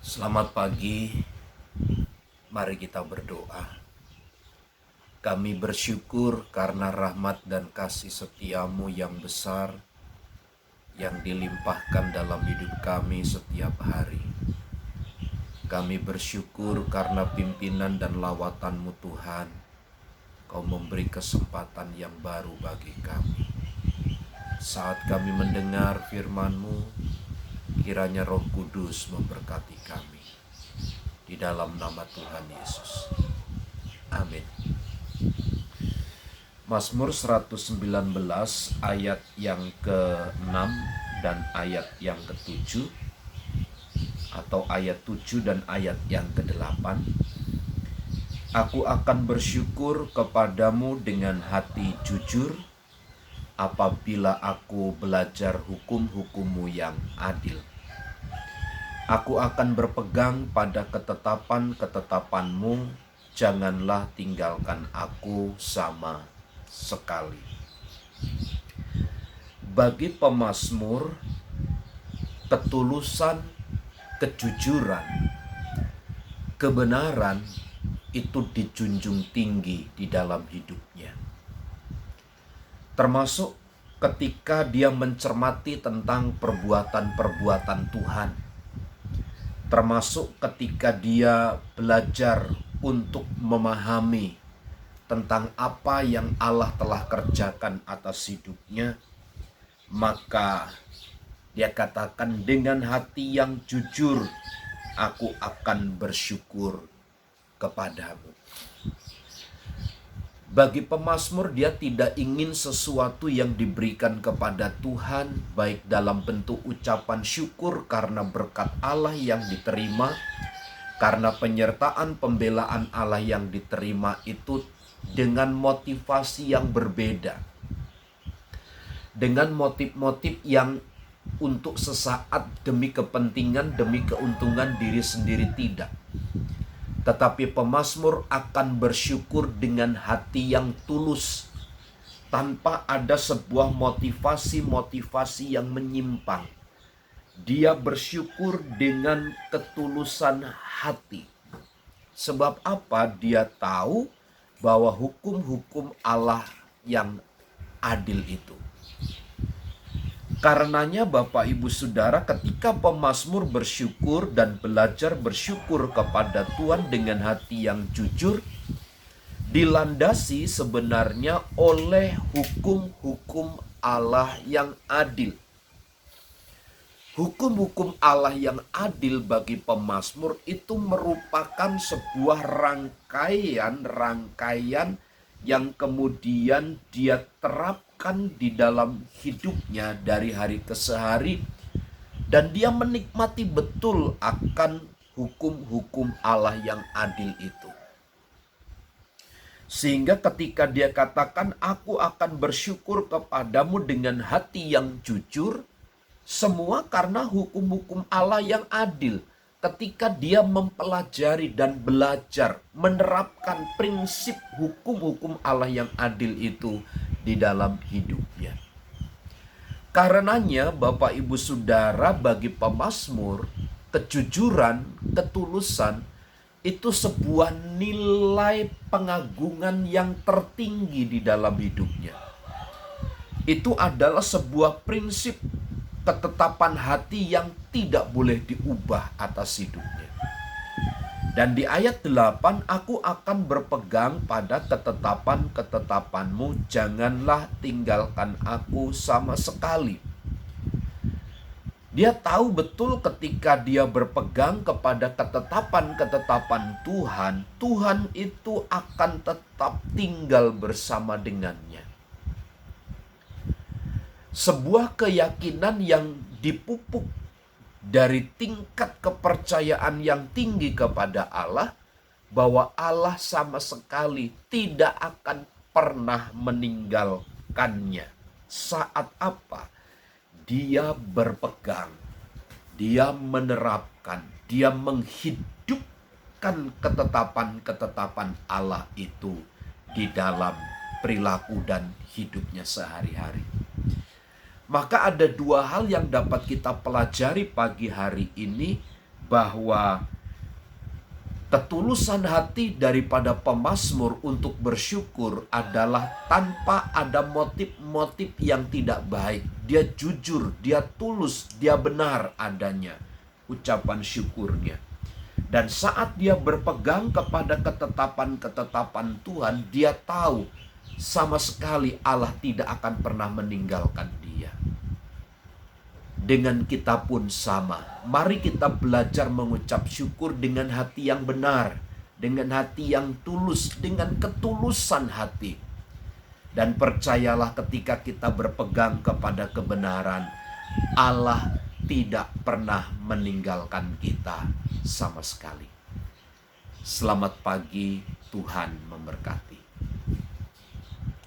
Selamat pagi, mari kita berdoa. Kami bersyukur karena rahmat dan kasih setiamu yang besar yang dilimpahkan dalam hidup kami setiap hari. Kami bersyukur karena pimpinan dan lawatanmu Tuhan, Kau memberi kesempatan yang baru bagi kami. Saat kami mendengar firman-Mu, kiranya Roh Kudus memberkati kami. Di dalam nama Tuhan Yesus. Amin. Mazmur 119 ayat yang ke-6 dan ayat yang ke-7, atau ayat 7 dan ayat yang ke-8. Aku akan bersyukur kepadamu dengan hati jujur apabila aku belajar hukum-hukum-Mu yang adil. Aku akan berpegang pada ketetapan-ketetapan-Mu, janganlah tinggalkan aku sama sekali. Bagi pemazmur, ketulusan, kejujuran, kebenaran itu dijunjung tinggi di dalam hidupnya. Termasuk ketika dia mencermati tentang perbuatan-perbuatan Tuhan. Termasuk ketika dia belajar untuk memahami tentang apa yang Allah telah kerjakan atas hidupnya, maka dia katakan, dengan hati yang jujur aku akan bersyukur kepadamu. Bagi pemazmur, dia tidak ingin sesuatu yang diberikan kepada Tuhan baik dalam bentuk ucapan syukur karena berkat Allah yang diterima, karena penyertaan pembelaan Allah yang diterima itu dengan motivasi yang berbeda, dengan motif-motif yang untuk sesaat demi kepentingan, demi keuntungan diri sendiri, tidak. Tetapi pemazmur akan bersyukur dengan hati yang tulus, tanpa ada sebuah motivasi-motivasi yang menyimpang. Dia bersyukur dengan ketulusan hati. Sebab apa? Dia tahu bahwa hukum-hukum Allah yang adil itu. Karenanya Bapak Ibu Saudara, ketika pemazmur bersyukur dan belajar bersyukur kepada Tuhan dengan hati yang jujur, dilandasi sebenarnya oleh hukum-hukum Allah yang adil. Hukum-hukum Allah yang adil bagi pemazmur itu merupakan sebuah rangkaian yang kemudian dia terapkan di dalam hidupnya dari hari ke hari, dan dia menikmati betul akan hukum-hukum Allah yang adil itu. Sehingga ketika dia katakan, aku akan bersyukur kepadamu dengan hati yang jujur, semua karena hukum-hukum Allah yang adil. Ketika dia mempelajari dan belajar menerapkan prinsip hukum-hukum Allah yang adil itu di dalam hidupnya. Karenanya Bapak Ibu Saudara, bagi pemazmur, kejujuran, ketulusan itu sebuah nilai pengagungan yang tertinggi di dalam hidupnya. Itu adalah sebuah prinsip ketetapan hati yang tidak boleh diubah atas hidupnya. Dan di ayat 8, aku akan berpegang pada ketetapan-ketetapanmu, janganlah tinggalkan aku sama sekali. Dia tahu betul ketika dia berpegang kepada ketetapan-ketetapan Tuhan, Tuhan itu akan tetap tinggal bersama dengannya. Sebuah keyakinan yang dipupuk dari tingkat kepercayaan yang tinggi kepada Allah, bahwa Allah sama sekali tidak akan pernah meninggalkannya. Saat apa? Dia berpegang, dia menerapkan, dia menghidupkan ketetapan-ketetapan Allah itu di dalam perilaku dan hidupnya sehari-hari. Maka ada dua hal yang dapat kita pelajari pagi hari ini bahwa ketulusan hati daripada pemazmur untuk bersyukur adalah tanpa ada motif-motif yang tidak baik. Dia jujur, dia tulus, dia benar adanya ucapan syukurnya. Dan saat dia berpegang kepada ketetapan-ketetapan Tuhan, dia tahu sama sekali Allah tidak akan pernah meninggalkan dia. Dengan kita pun sama. Mari kita belajar mengucap syukur dengan hati yang benar, dengan hati yang tulus, dengan ketulusan hati. Dan percayalah ketika kita berpegang kepada kebenaran, Allah tidak pernah meninggalkan kita sama sekali. Selamat pagi, Tuhan memberkati.